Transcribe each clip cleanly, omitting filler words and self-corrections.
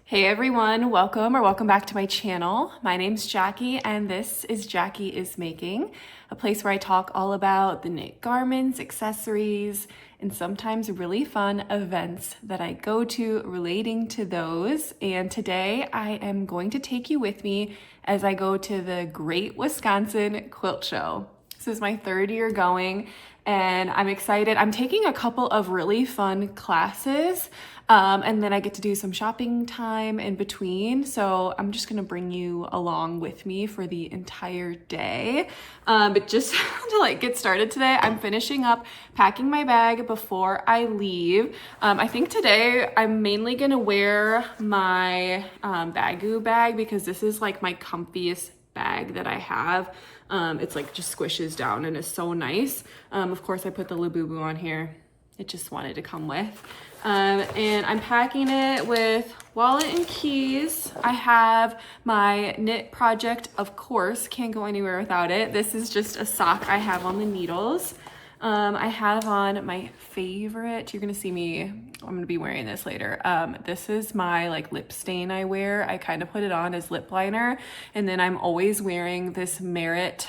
Hey everyone, welcome back to my channel. My name's Jackie and this is Jackie is Making, a place where I talk all about the knit garments, accessories, and sometimes really fun events that I go to relating to those. And today I am going to take you with me as I go to the Great Wisconsin Quilt Show. This is my third year going and I'm excited. I'm taking a couple of really fun classes and then I get to do some shopping time in between. So I'm just gonna bring you along with me for the entire day. But just to get started today, I'm finishing up packing my bag before I leave. I think today I'm mainly gonna wear my Baggu bag because this is like my comfiest bag that I have. It's just squishes down and is so nice. Of course I put the Labubu on here. It just wanted to come with. And I'm packing it with wallet and keys. I have my knit project, of course, can't go anywhere without it. This is just a sock I have on the needles. I have on my favorite, you're gonna see me, I'm gonna be wearing this later. This is my lip stain I wear. I kind of put it on as lip liner. And then I'm always wearing this Merit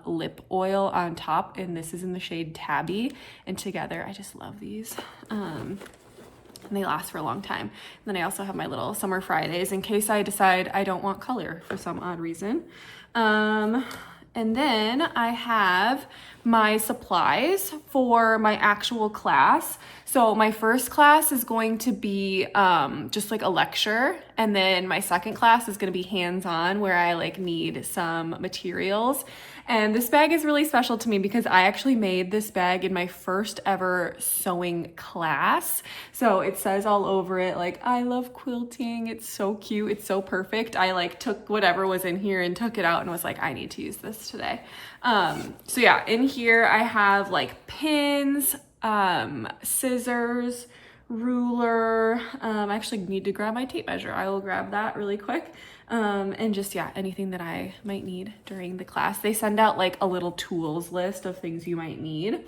lip oil on top. And this is in the shade Tabby. And together, I just love these. And they last for a long time. And then I also have my little Summer Fridays in case I decide I don't want color for some odd reason. And then I have my supplies for my actual class. So my first class is going to be just a lecture. And then my second class is gonna be hands-on where I need some materials. And this bag is really special to me because I actually made this bag in my first ever sewing class. So it says all over it, I love quilting. It's so cute. It's so perfect. I took whatever was in here and took it out and was I need to use this today. So yeah, in here I have pins, scissors, ruler. I actually need to grab my tape measure. I will grab that really quick. And just, yeah, anything that I might need during the class. They send out a little tools list of things you might need.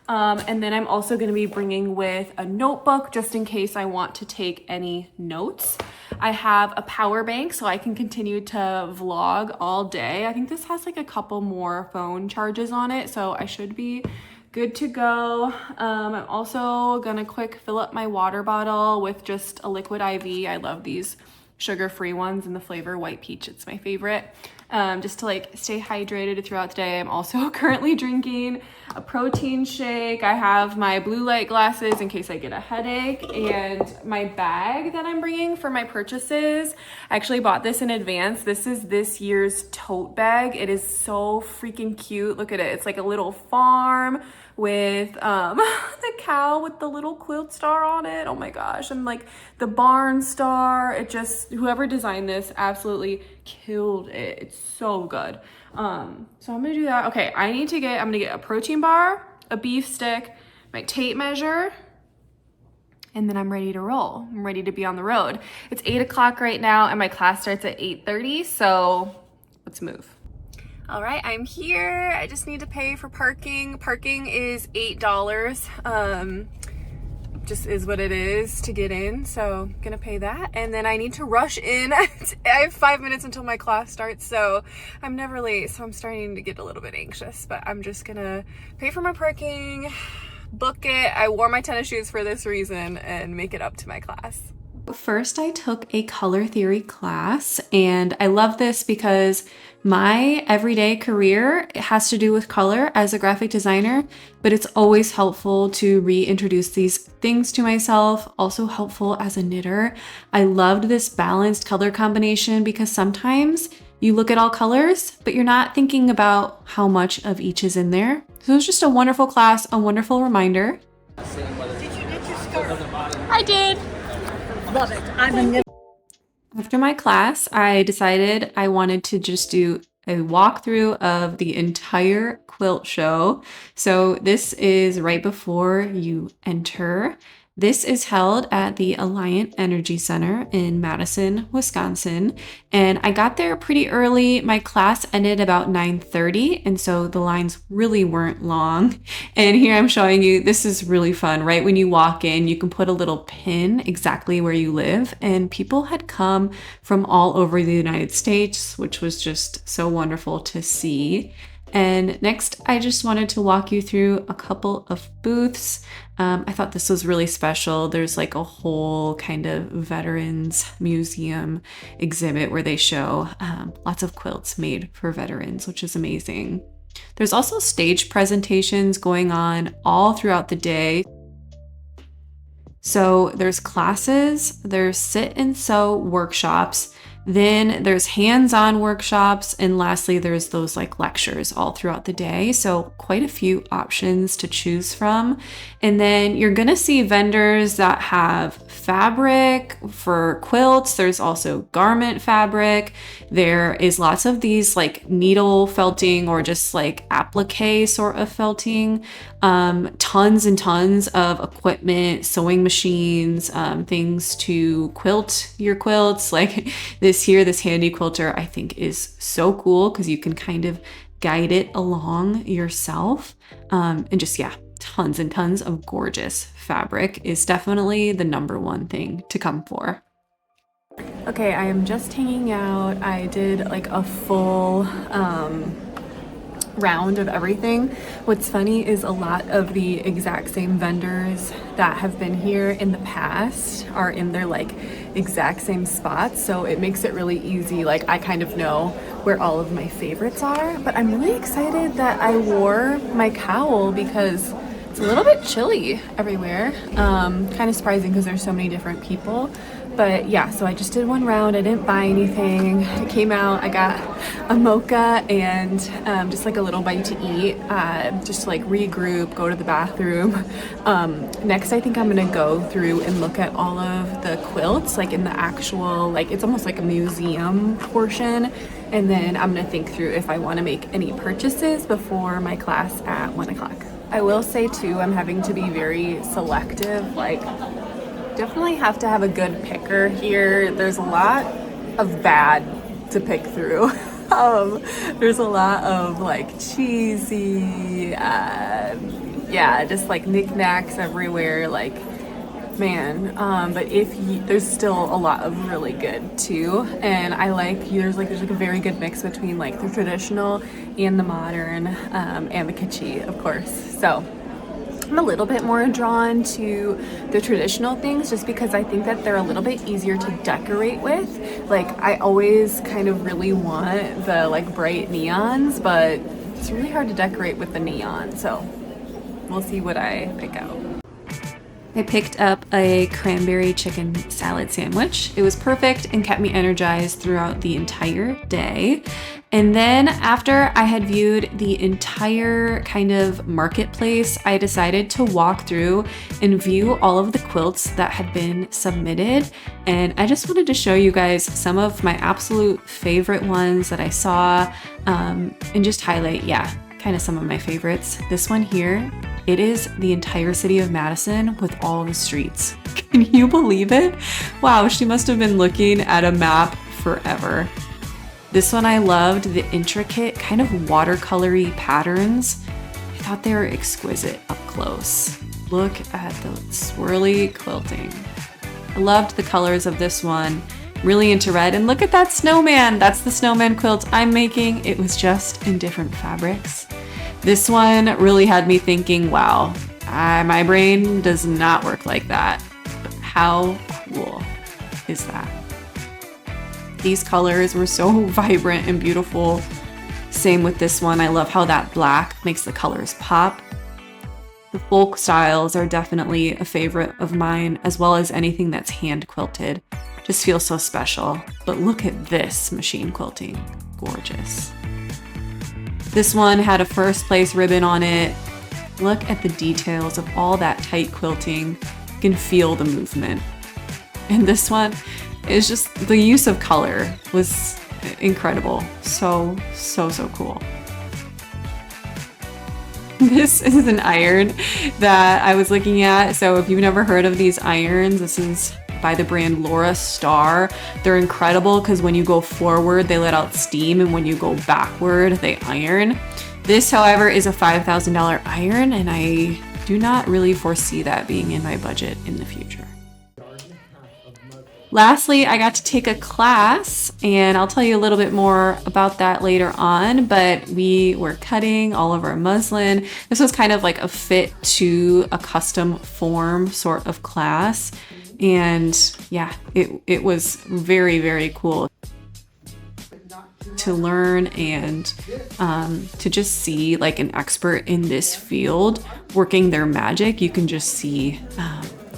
And then I'm also going to be bringing with a notebook just in case I want to take any notes. I have a power bank so I can continue to vlog all day. I think this has a couple more phone charges on it, so I should be good to go. I'm also gonna quick fill up my water bottle with just a liquid IV. I love these sugar-free ones in the flavor white peach. It's my favorite. Just to stay hydrated throughout the day. I'm also currently drinking a protein shake. I have my blue light glasses in case I get a headache, and my bag that I'm bringing for my purchases. I actually bought this in advance. This is this year's tote bag. It is so freaking cute. Look at it. It's a little farm with the cow with the little quilt star on it. Oh my gosh. And the barn star. It just, whoever designed this absolutely killed it. It's so good. So I'm gonna do that. Okay, I'm gonna get a protein bar, a beef stick, my tape measure, and then I'm ready to roll. I'm ready to be on the road. It's 8 o'clock right now and my class starts at 8:30, so let's move. All right, I'm here. I just need to pay for parking. Parking is $8. Just is what it is to get in, so I'm gonna pay that. And then I need to rush in. I have 5 minutes until my class starts, so I'm never late, so I'm starting to get a little bit anxious, but I'm just gonna pay for my parking, book it. I wore my tennis shoes for this reason, and make it up to my class. First, I took a color theory class, and I love this because my everyday career has to do with color as a graphic designer, but it's always helpful to reintroduce these things to myself, also helpful as a knitter. I loved this balanced color combination because sometimes you look at all colors, but you're not thinking about how much of each is in there. So it was just a wonderful class, a wonderful reminder. Did you knit your scarf? I did. Love it. I'm a knit. After my class, I decided I wanted to just do a walkthrough of the entire quilt show. So this is right before you enter. This is held at the Alliant Energy Center in Madison, Wisconsin. And I got there pretty early. My class ended about 9:30, and so the lines really weren't long. And here I'm showing you, this is really fun, right? When you walk in, you can put a little pin exactly where you live. And people had come from all over the United States, which was just so wonderful to see. And next, I just wanted to walk you through a couple of booths. I thought this was really special. There's like a whole kind of veterans museum exhibit where they show lots of quilts made for veterans, which is amazing. There's also stage presentations going on all throughout the day. So there's classes, there's sit and sew workshops, then there's hands-on workshops, and lastly, there's those like lectures all throughout the day. So quite a few options to choose from. And then you're gonna see vendors that have fabric for quilts. There's also garment fabric. There is lots of these like needle felting or just like applique sort of felting. Tons and tons of equipment, sewing machines, things to quilt your quilts. Like this handy quilter, I think is so cool because you can kind of guide it along yourself. And just, yeah, tons and tons of gorgeous fabric is definitely the number one thing to come for. Okay, I am just hanging out. I did like a full round of everything. What's funny is a lot of the exact same vendors that have been here in the past are in their like exact same spots, so it makes it really easy. Like I kind of know where all of my favorites are, but I'm really excited that I wore my cowl because it's a little bit chilly everywhere. Kind of surprising because there's so many different people. But yeah, so I just did one round. I didn't buy anything. I came out, I got a mocha and just like a little bite to eat, just to like regroup, go to the bathroom. Next, I think I'm gonna go through and look at all of the quilts, like in the actual, like it's almost like a museum portion. And then I'm gonna think through if I wanna make any purchases before my class at 1 o'clock. I will say too, I'm having to be very selective, like definitely have to have a good picker here. There's a lot of bad to pick through. There's a lot of like cheesy, yeah, just like knickknacks everywhere, like man. But there's still a lot of really good too, and I like there's like a very good mix between like the traditional and the modern, and the kitschy, of course. So I'm a little bit more drawn to the traditional things just because I think that they're a little bit easier to decorate with. Like I always kind of really want the like bright neons, but it's really hard to decorate with the neon. So we'll see what I pick out. I picked up a cranberry chicken salad sandwich. It was perfect and kept me energized throughout the entire day. And then after I had viewed the entire kind of marketplace, I decided to walk through and view all of the quilts that had been submitted. And I just wanted to show you guys some of my absolute favorite ones that I saw, and just highlight, yeah, kind of some of my favorites. This one here, it is the entire city of Madison with all the streets. Can you believe it? Wow, she must have been looking at a map forever. This one I loved, the intricate kind of watercolory patterns. I thought they were exquisite up close. Look at the swirly quilting. I loved the colors of this one. Really into red, and look at that snowman. That's the snowman quilt I'm making. It was just in different fabrics. This one really had me thinking, wow, my brain does not work like that. But how cool is that? These colors were so vibrant and beautiful. Same with this one. I love how that black makes the colors pop. The folk styles are definitely a favorite of mine, as well as anything that's hand quilted. Just feels so special. But look at this machine quilting. Gorgeous. This one had a first place ribbon on it. Look at the details of all that tight quilting. You can feel the movement. And this one is just, the use of color was incredible. So cool. This is an iron that I was looking at. So if you've never heard of these irons, this is by the brand Laura Star. They're incredible because when you go forward, they let out steam, and when you go backward, they iron. This, however, is a $5,000 iron, and I do not really foresee that being in my budget in the future. Lastly, I got to take a class, and I'll tell you a little bit more about that later on, but we were cutting all of our muslin. This was kind of like a fit to a custom form sort of class. And yeah, it was very, very cool to learn and to just see like an expert in this field working their magic. You can just see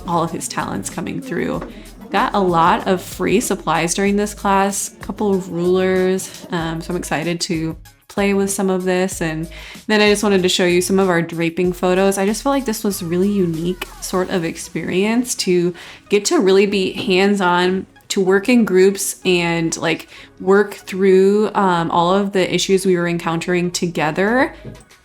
all of his talents coming through. Got a lot of free supplies during this class, a couple of rulers, so I'm excited to play with some of this. And then I just wanted to show you some of our draping photos. I just felt like this was a really unique sort of experience to get to really be hands-on, to work in groups and like work through all of the issues we were encountering together.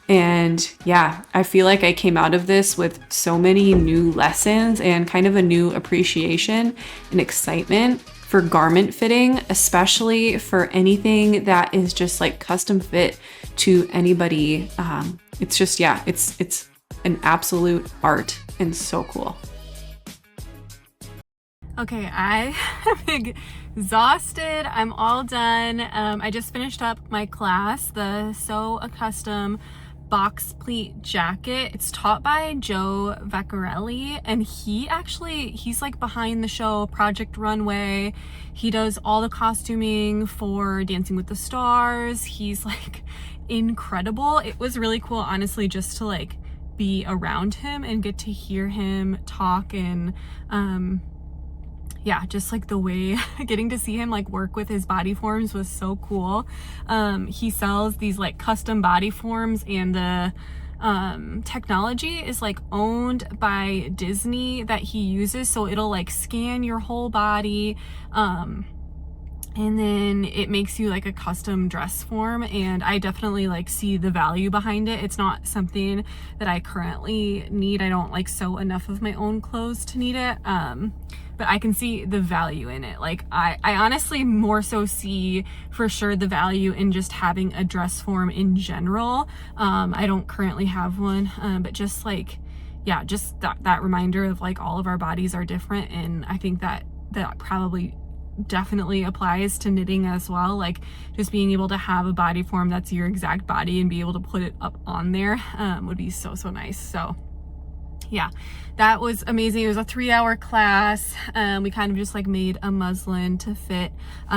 And yeah, I feel like I came out of this with so many new lessons and kind of a new appreciation and excitement for garment fitting, especially for anything that is just like custom fit to anybody. It's just, yeah, it's an absolute art and so cool. Okay, I am exhausted. I'm all done. I just finished up my class, the Sew a Custom box pleat jacket. It's taught by Joe Vecchiarelli, and he's like behind the show Project Runway. He does all the costuming for Dancing with the Stars. He's like incredible. It was really cool, honestly, just to like be around him and get to hear him talk. And yeah, just like the way getting to see him like work with his body forms was so cool. He sells these like custom body forms, and the technology is like owned by Disney that he uses, so it'll like scan your whole body, and then it makes you like a custom dress form. And I definitely like see the value behind it. It's not something that I currently need. I don't like sew enough of my own clothes to need it, but I can see the value in it. Like I honestly more so see for sure the value in just having a dress form in general. I don't currently have one, but just like, yeah, just that reminder of like all of our bodies are different. And I think that probably definitely applies to knitting as well. Like just being able to have a body form that's your exact body and be able to put it up on there would be so nice. So yeah, that was amazing. It was a 3-hour class. We kind of just like made a muslin to fit.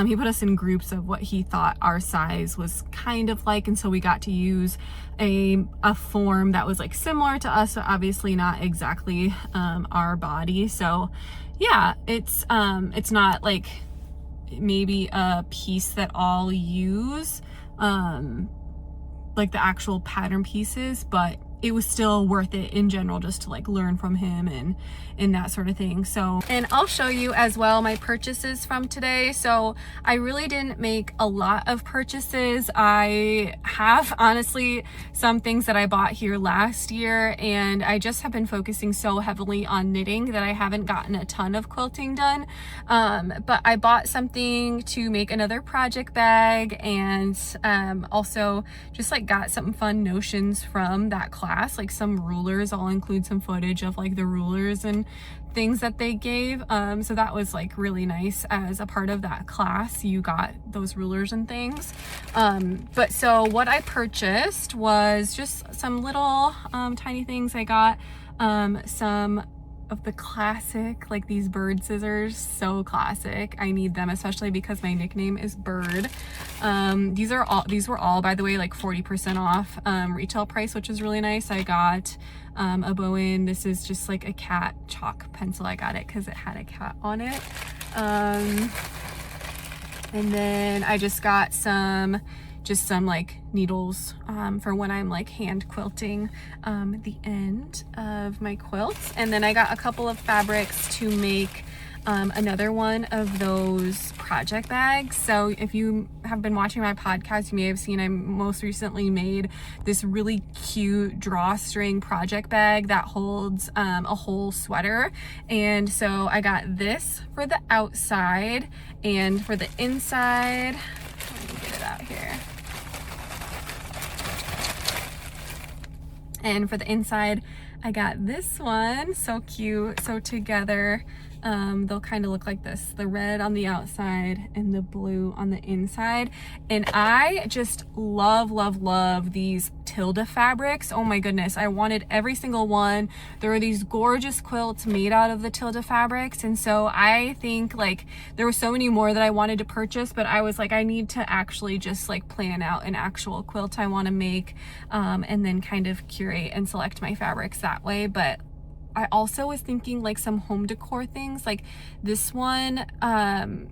He put us in groups of what he thought our size was kind of like, and so we got to use a form that was like similar to us, so obviously not exactly our body. So yeah, it's not like maybe a piece that I'll use, like the actual pattern pieces, but it was still worth it in general just to like learn from him and that sort of thing. So, and I'll show you as well my purchases from today. So I really didn't make a lot of purchases. I have honestly some things that I bought here last year, and I just have been focusing so heavily on knitting that I haven't gotten a ton of quilting done. But I bought something to make another project bag, and also just like got some fun notions from that class, like some rulers. I'll include some footage of like the rulers and things that they gave. So that was like really nice. As a part of that class, you got those rulers and things. But so what I purchased was just some little tiny things. I got some of the classic, like these bird scissors, so classic. I need them, especially because my nickname is Bird. These were all, by the way, like 40% off retail price, which is really nice. I got a Bowen. This is just like a cat chalk pencil. I got it because it had a cat on it. And then I just got some like needles for when I'm like hand quilting the end of my quilts. And then I got a couple of fabrics to make another one of those project bags. So if you have been watching my podcast, you may have seen I most recently made this really cute drawstring project bag that holds a whole sweater. And so I got this for the outside, and for the inside, let me get it out here. And for the inside, I got this one, so cute. So together, they'll kind of look like this, the red on the outside and the blue on the inside. And I just love these Tilda fabrics. Oh my goodness, I wanted every single one. There are these gorgeous quilts made out of the Tilda fabrics, and so I think like there were so many more that I wanted to purchase, but I was like, I need to actually just like plan out an actual quilt I want to make, and then kind of curate and select my fabrics that way. But I also was thinking like some home decor things, like this one,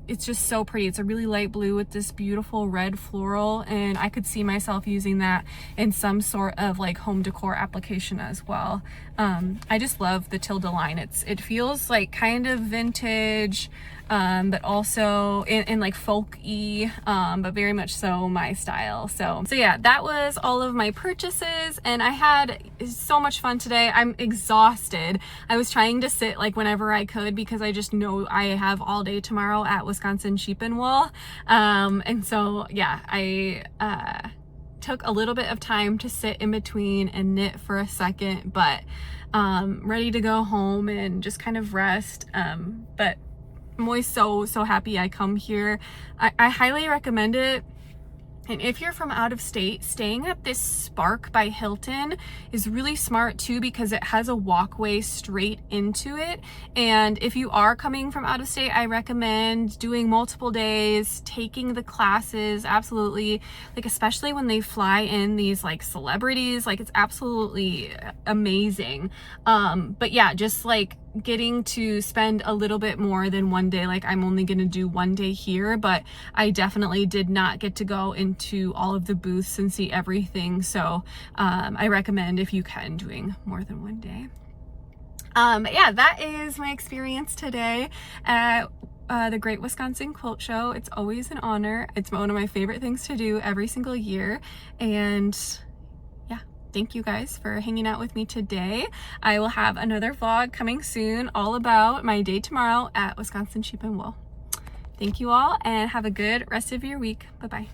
it's just so pretty. It's a really light blue with this beautiful red floral, and I could see myself using that in some sort of like home decor application as well. I just love the Tilda line. It feels like kind of vintage, but also in like folk-y, but very much so my style. So yeah, that was all of my purchases, and I had so much fun today. I'm exhausted. I was trying to sit like whenever I could because I just know I have all day tomorrow at Wisconsin Sheep and Wool. And so yeah, I took a little bit of time to sit in between and knit for a second, but ready to go home and just kind of rest. But I'm always so happy I come here. I highly recommend it. And if you're from out of state, staying at this Spark by Hilton is really smart too, because it has a walkway straight into it. And if you are coming from out of state, I recommend doing multiple days, taking the classes, absolutely. Like, especially when they fly in these like celebrities, like it's absolutely amazing. But yeah, just like getting to spend a little bit more than one day. Like, I'm only gonna do one day here, but I definitely did not get to go into all of the booths and see everything. So I recommend, if you can, doing more than one day. Yeah, that is my experience today at the Great Wisconsin Quilt Show. It's always an honor. It's one of my favorite things to do every single year. And thank you guys for hanging out with me today. I will have another vlog coming soon all about my day tomorrow at Wisconsin Sheep and Wool. Thank you all, and have a good rest of your week. Bye-bye.